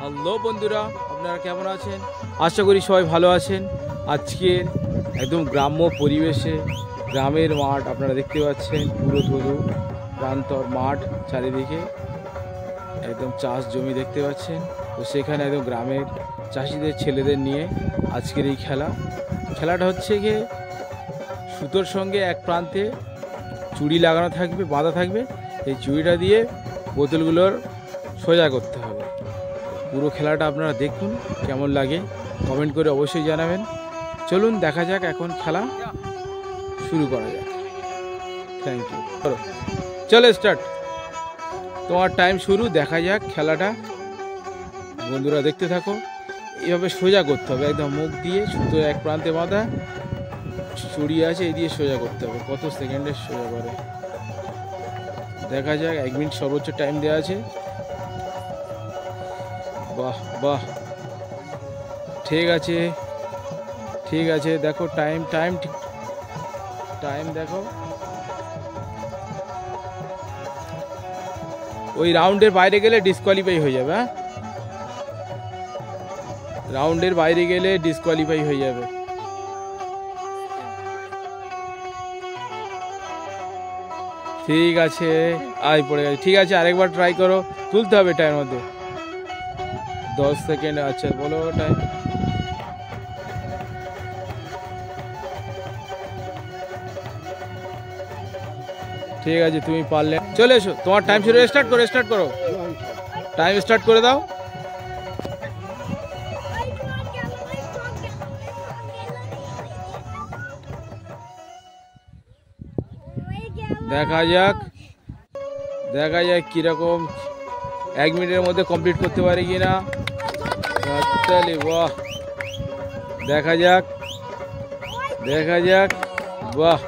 Hello বন্ধুরা, আপনারা কেমন আছেন? আশা করি সবাই ভালো আছেন। আজকের একদম গ্রাম্য পরিবেশে গ্রামের মাঠ আপনারা দেখতে পাচ্ছেন, পুরো ধরু প্রান্তর মাঠ, চারিদিকে একদম চাষ জমি দেখতে পাচ্ছেন। তো সেখানে একদম গ্রামের চাষিদের ছেলেদের নিয়ে আজকের এই খেলাটা হচ্ছে গিয়ে সুতোর সঙ্গে এক প্রান্তে চুড়ি লাগানো থাকবে, বাঁধা থাকবে। এই চুড়িটা দিয়ে বোতলগুলোর সোজা করতে হবে। পুরো খেলাটা আপনারা দেখুন, কেমন লাগে কমেন্ট করে অবশ্যই জানাবেন। চলুন দেখা যাক, এখন খেলা শুরু করা যাক। Thank you. চলো স্টার্ট, তোমার টাইম শুরু। দেখা যাক খেলাটা, বন্ধুরা দেখতে থাকো। এইভাবে সোজা করতে হবে, একদম মুখ দিয়ে সুতো এক প্রান্তে বাঁধা, চুড়ি আছে এই দিয়ে সোজা করতে হবে। কত সেকেন্ডে সোজা করে দেখা যাক। 1 মিনিট সর্বোচ্চ টাইম দেওয়া আছে। বাহ বাহ, ঠিক আছে ঠিক আছে। দেখো টাইম টাইম টাইম দেখো। ওই রাউন্ডের বাইরে গেলে ডিসকোয়ালিফাই হয়ে যাবে। হ্যাঁ, রাউন্ডের বাইরে গেলে ডিসকোয়ালিফাই হয়ে যাবে। ঠিক আছে, আয় পড়ে গেছে। ঠিক আছে, আরেকবার ট্রাই করো, তুলতে হবে টাইমের মধ্যে। 10 সেকেন্ড। আচ্ছা বলো টাইম। ঠিক আছে, তুমি পারলে। চলে এসো, তোমার টাইম শুরু। স্টার্ট করো, স্টার্ট করো, টাইম স্টার্ট করে দাও। দেখা যাক দেখা যাক কিরকম 1 মিনিটের মধ্যে কমপ্লিট করতে পারি কিনা। বাহ, দেখা যাক দেখা যাক। বাহ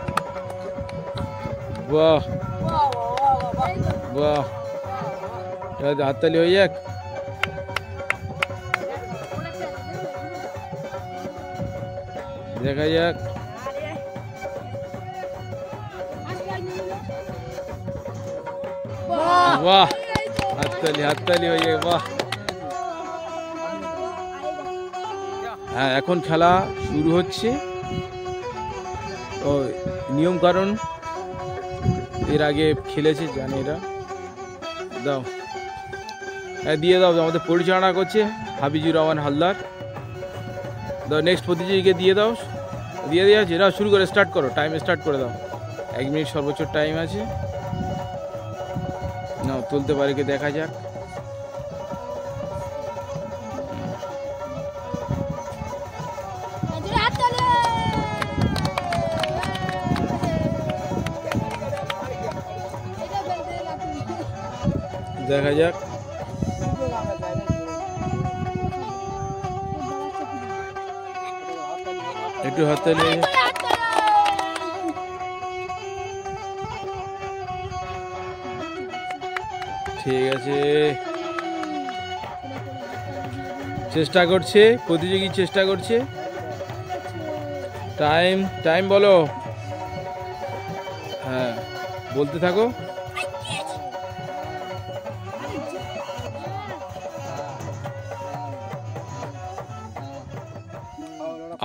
বাহ বাহ, হাততালি হয়ে যাক। দেখা যাক। বাহ, হাততালি হাততালি হয়ে যাক। বাহ, হ্যাঁ এখন খেলা শুরু হচ্ছে। ও নিয়ম কারণ এর আগে খেলেছে, জানে এরা। দাও, হ্যাঁ দিয়ে দাও। আমাদের পরিচালনা করছে হাবিজুর রহমান হালদার। দাও, নেক্সট প্রতিযোগীকে দিয়ে দাও। দিয়ে দিয়েছে, এরা শুরু করে স্টার্ট করো, টাইম স্টার্ট করে দাও। 1 মিনিট সর্বোচ্চ টাইম আছে। না তুলতে পারে কি, দেখা যাক। দেখা যাক। একটু হাততালি। ঠিক আছে, চেষ্টা করছে প্রতিযোগী, চেষ্টা করছে। টাইম টাইম বলো। হ্যাঁ বলতে থাকো।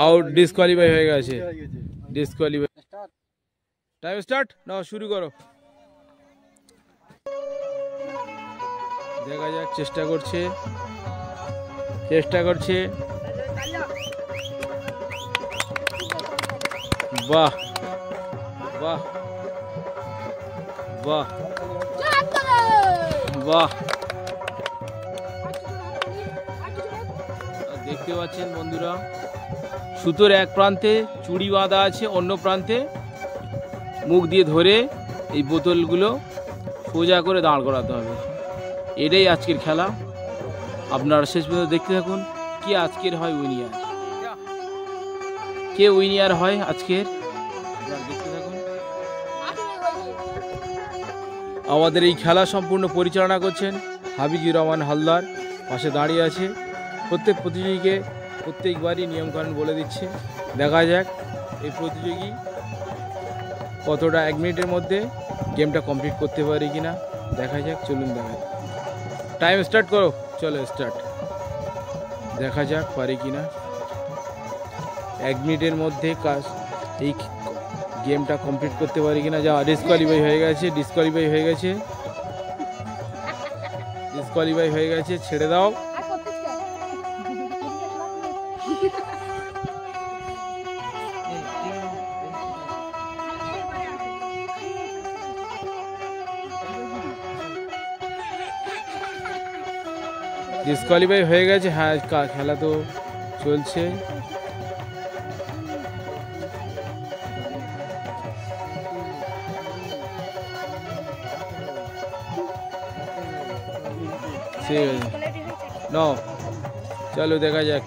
আউট, ডিসকোয়ালিফাই হয়ে গেছে, ডিসকোয়ালিফাই। টাইম স্টার্ট নাও, শুরু করো। দেখা যাক, চেষ্টা করছে চেষ্টা করছে। বাহ বাহ বাহ বাহ, দেখতে পাচ্ছেন বন্ধুরা, সুতোর এক প্রান্তে চুড়ি বাঁধা আছে, অন্য প্রান্তে মুখ দিয়ে ধরে এই বোতলগুলো সোজা করে দাঁড় করাতে হবে। এটাই আজকের খেলা। আপনারা শেষ পর্যন্ত দেখতে থাকুন। কি আজকের হয় উইনিয়ার, কে উইনিয়ার হয় আজকের, আপনারা দেখতে থাকুন। আমাদের এই খেলা সম্পূর্ণ পরিচালনা করছেন হাবিজুর রহমান হালদার, পাশে দাঁড়িয়ে আছে। প্রত্যেক প্রতিযোগীকে প্রত্যেকবারই নিয়মকানুন বলে দিচ্ছে। দেখা যাক এই প্রতিযোগী কতটা 1 মিনিটের মধ্যে গেমটা কমপ্লিট করতে পারি কিনা। দেখা যাক, চলুন দেখা যাক। টাইম স্টার্ট করো, চলো স্টার্ট। দেখা যাক পারে কিনা। 1 মিনিটের মধ্যে কাজ এই গেমটা কমপ্লিট করতে পারি কিনা। যা ডিসকোয়ালিফাই হয়ে গেছে, ডিসকোয়ালিফাই হয়ে গেছে, ডিসকোয়ালিফাই হয়ে গেছে। ছেড়ে দাও। ডিসকোয়ালিফাই হয়ে গেছে। হ্যাঁ, খেলা তো চলছে। ঠিক আছে, নাও চলো দেখা যাক।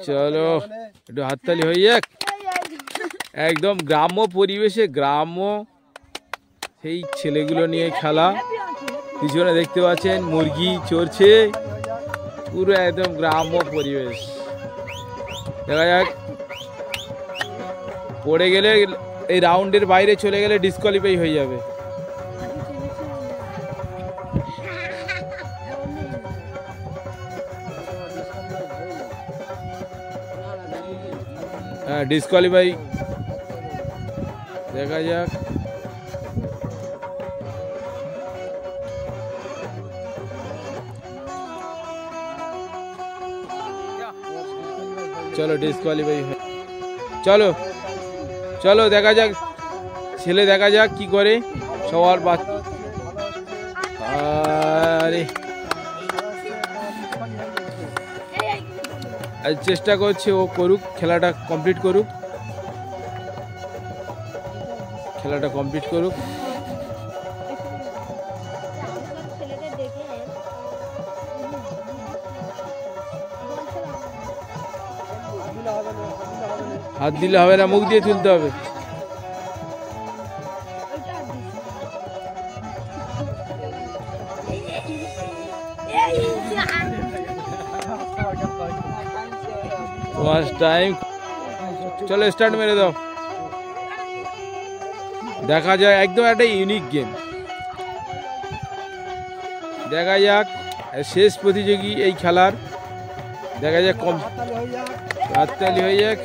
চলো একটু হাততালি হয়ে যাক। একদম গ্রাম্য পরিবেশে, গ্রাম্য সেই ছেলেগুলো নিয়ে খেলা। পিছনে দেখতে পাচ্ছেন মুরগি চড়ছে, পুরো একদম গ্রাম্য পরিবেশ। দেখা যাক, পড়ে গেলে এই রাউন্ডের বাইরে চলে গেলে ডিসকোয়ালিফাই হয়ে যাবে। হ্যাঁ, ডিসকোয়ালিফাই। দেখা যাক। চলো ডিসকোয়ালিফাই। চলো চলো দেখা যাক, ছেলে দেখা যাক কি করে। সবার আরে চেষ্টা করছে, ও করুক, খেলাটা কমপ্লিট করুক, খেলাটা কমপ্লিট করুক। হাত দিলে হবে না, মুখ দিয়ে তুলতে হবে। First time. চলো স্টার্ট মেরে দাও। দেখা যায়, একদম একটা ইউনিক গেম। দেখা যাক শেষ প্রতিযোগী এই খেলার। দেখা যাক, কম হাততালি হয়ে যাক।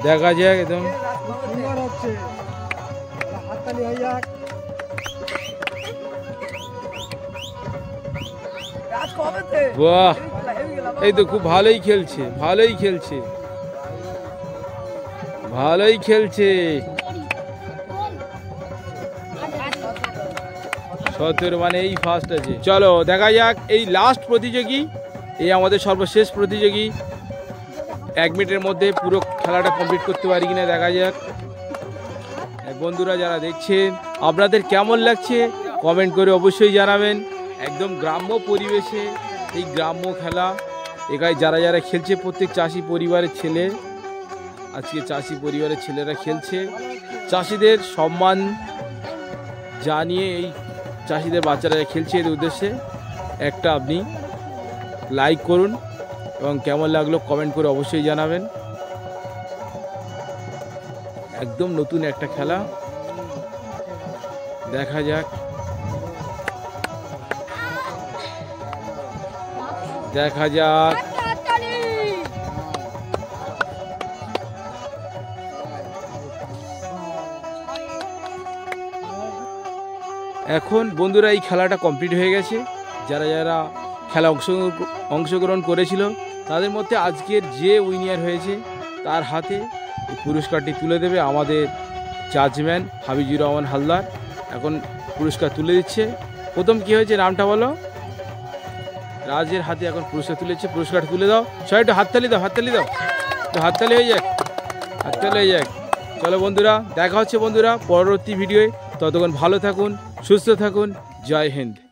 দেখা যাক একদম বাহ, এই তো খুব ভালোই খেলছে, ভালোই খেলছে, ভালোই খেলছে। 17 মানে এই ফার্স্ট আছে। চলো দেখা যাক এই লাস্ট প্রতিযোগী, এই আমাদের সর্বশেষ প্রতিযোগী। 1 মিনিটের মধ্যে পুরো খেলাটা কমপ্লিট করতে পারি কিনা দেখা যাক। বন্ধুরা যারা দেখছেন, আপনাদের কেমন লাগছে কমেন্ট করে অবশ্যই জানাবেন। একদম গ্রাম্য পরিবেশে এই গ্রাম্য খেলা, এখানে যারা যারা খেলছে প্রত্যেক চাষি পরিবারের ছেলে। আজকে চাষি পরিবারের ছেলেরা খেলছে। চাষিদের সম্মান জানিয়ে এই চাষিদের বাচ্চারা খেলছে, এর উদ্দেশ্যে একটা আপনি লাইক করুন এবং কেমন লাগলো কমেন্ট করে অবশ্যই জানাবেন। একদম নতুন একটা খেলা, দেখা যাক। দেখা যাক। এখন বন্ধুরা এই খেলাটা কমপ্লিট হয়ে গেছে। যারা যারা খেলা অংশগ্রহণ করেছিল তাদের মধ্যে আজকের যে উইনার হয়েছে তার হাতে পুরস্কারটি তুলে দেবে আমাদের জাজম্যান হাবিজুর রহমান হালদার। এখন পুরস্কার তুলে দিচ্ছে। প্রথম কি হয়েছে নামটা বলো? রাজের হাতে এখন পুরস্কার তুলেছে। পুরস্কার তুলে দাও সবাই, একটু হাততালি দাও, হাততালি দাও, একটু হাততালি হয়ে যাক, হাততালি হয়ে যাক। চলো বন্ধুরা, দেখা হচ্ছে বন্ধুরা পরবর্তী ভিডিওয়ে। ততক্ষণ ভালো থাকুন, সুস্থ থাকুন। জয় হিন্দ।